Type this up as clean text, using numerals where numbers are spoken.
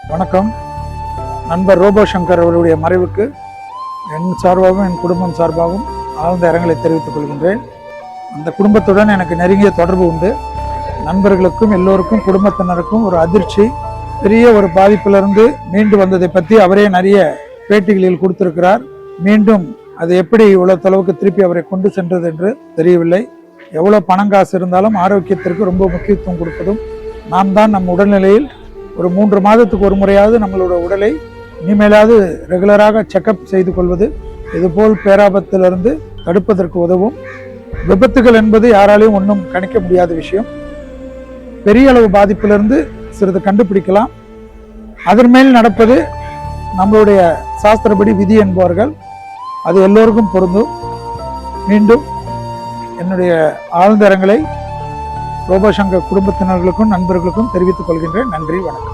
வணக்கம். நண்பர் ரோபோ சங்கர் அவருடைய மறைவுக்கு என் சார்பாகவும் என் குடும்பம் சார்பாகவும் ஆழ்ந்த இரங்கலை தெரிவித்துக் கொள்கின்றேன். அந்த குடும்பத்துடன் எனக்கு நெருங்கிய தொடர்பு உண்டு. நண்பர்களுக்கும் எல்லோருக்கும் குடும்பத்தினருக்கும் ஒரு அதிர்ச்சி, பெரிய ஒரு பாதிப்பிலிருந்து மீண்டு வந்ததை பற்றி அவரே நிறைய பேட்டிகளில் கொடுத்திருக்கிறார். மீண்டும் அது எப்படி இவ்வளவு தொலைவுக்கு திருப்பி அவரை கொண்டு சென்றது என்று தெரியவில்லை. எவ்வளவு பணம் காசு இருந்தாலும் ஆரோக்கியத்திற்கு ரொம்ப முக்கியத்துவம் கொடுப்பதும் நாம் தான். நம் உடல்நிலையில் ஒரு 3 மாதத்துக்கு ஒரு முறையாவது நம்மளோட உடலை இனிமேலாவது ரெகுலராக செக்கப் செய்து கொள்வது இதுபோல் பேராபத்திலிருந்து தடுப்பதற்கு உதவும். விபத்துகள் என்பது யாராலையும் ஒன்றும் கணிக்க முடியாத விஷயம். பெரிய அளவு பாதிப்பிலிருந்து சிறிது கண்டுபிடிக்கலாம். அதன் மேல் நடப்பது நம்மளுடைய சாஸ்திரப்படி விதி என்பவர்கள். அது எல்லோருக்கும் பொருந்தும். மீண்டும் என்னுடைய ஆழ்ந்த இரங்கலை ரோபோ சங்கர் குடும்பத்தினர்களுக்கும் நண்பர்களுக்கும் தெரிவித்துக் கொள்கின்றேன். நன்றி, வணக்கம்.